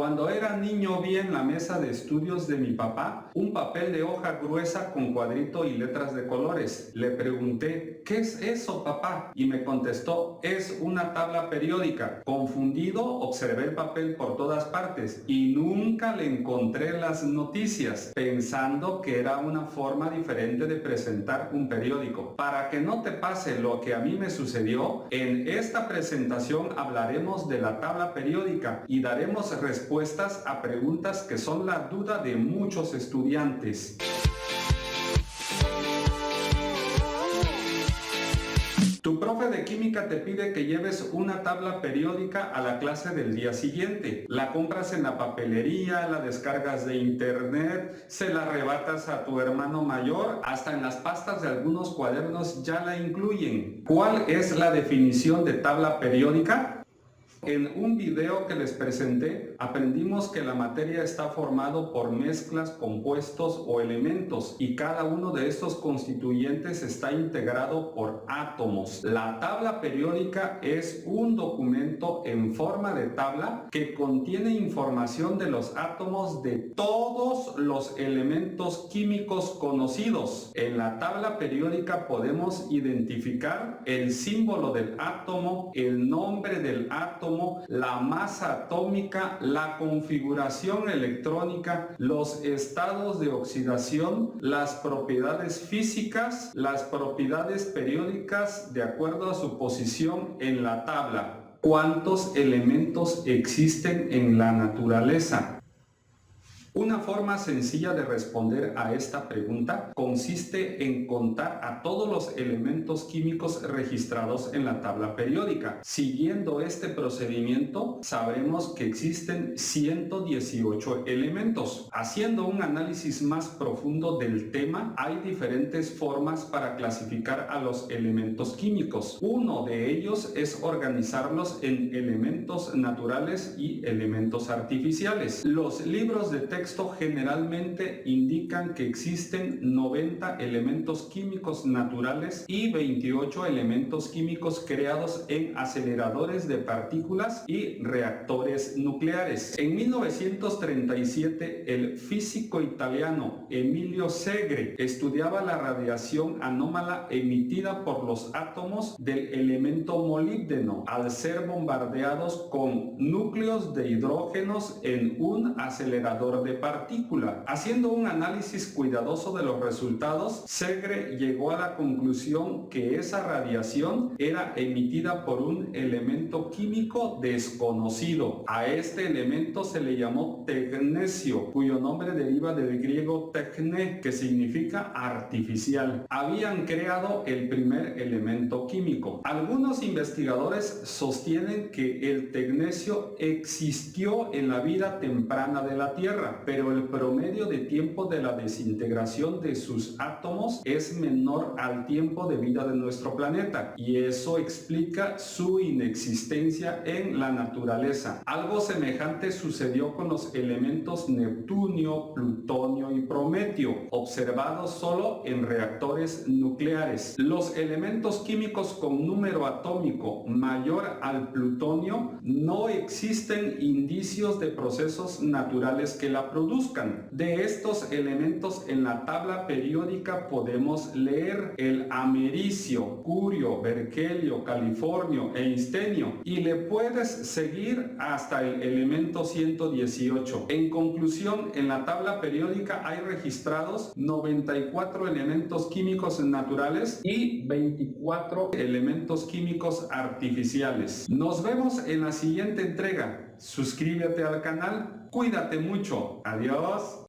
Cuando era niño vi en la mesa de estudios de mi papá un papel de hoja gruesa con cuadrito y letras de colores. Le pregunté, ¿qué es eso, papá? Y me contestó, es una tabla periódica. Confundido, observé el papel por todas partes y nunca le encontré las noticias, pensando que era una forma diferente de presentar un periódico. Para que no te pase lo que a mí me sucedió, en esta presentación hablaremos de la tabla periódica y daremos respuestas a preguntas que son la duda de muchos estudiantes. Tu profe de química te pide que lleves una tabla periódica a la clase del día siguiente. La compras en la papelería, la descargas de internet, se la arrebatas a tu hermano mayor, hasta en las pastas de algunos cuadernos ya la incluyen. ¿Cuál es la definición de tabla periódica? En un video que les presenté, aprendimos que la materia está formado por mezclas, compuestos o elementos y cada uno de estos constituyentes está integrado por átomos. La tabla periódica es un documento en forma de tabla que contiene información de los átomos de todos los elementos químicos conocidos. En la tabla periódica podemos identificar el símbolo del átomo, el nombre del átomo, la masa atómica, la configuración electrónica, los estados de oxidación, las propiedades físicas, las propiedades periódicas de acuerdo a su posición en la tabla. ¿Cuántos elementos existen en la naturaleza? Una forma sencilla de responder a esta pregunta consiste en contar a todos los elementos químicos registrados en la tabla periódica. Siguiendo este procedimiento, sabremos que existen 118 elementos. Haciendo un análisis más profundo del tema, hay diferentes formas para clasificar a los elementos químicos. Uno de ellos es organizarlos en elementos naturales y elementos artificiales. Los libros de texto generalmente indican que existen 90 elementos químicos naturales y 28 elementos químicos creados en aceleradores de partículas y reactores nucleares. En 1937, el físico italiano Emilio Segre estudiaba la radiación anómala emitida por los átomos del elemento molibdeno al ser bombardeados con núcleos de hidrógenos en un acelerador de partícula. Haciendo un análisis cuidadoso de los resultados, Segre llegó a la conclusión que esa radiación era emitida por un elemento químico desconocido. A este elemento se le llamó tecnecio, cuyo nombre deriva del griego tekne, que significa artificial. Habían creado el primer elemento químico. Algunos investigadores sostienen que el tecnecio existió en la vida temprana de la Tierra, pero el promedio de tiempo de la desintegración de sus átomos es menor al tiempo de vida de nuestro planeta, y eso explica su inexistencia en la naturaleza. Algo semejante sucedió con los elementos neptunio, plutonio y prometio, observados solo en reactores nucleares. Los elementos químicos con número atómico mayor al plutonio no existen indicios de procesos naturales que la produzcan. De estos elementos en la tabla periódica podemos leer el americio, curio, berkelio, californio e instenio, y le puedes seguir hasta el elemento 118. En conclusión, en la tabla periódica hay registrados 94 elementos químicos naturales y 24 elementos químicos artificiales. Nos vemos en la siguiente entrega. Suscríbete al canal. Cuídate mucho. Adiós.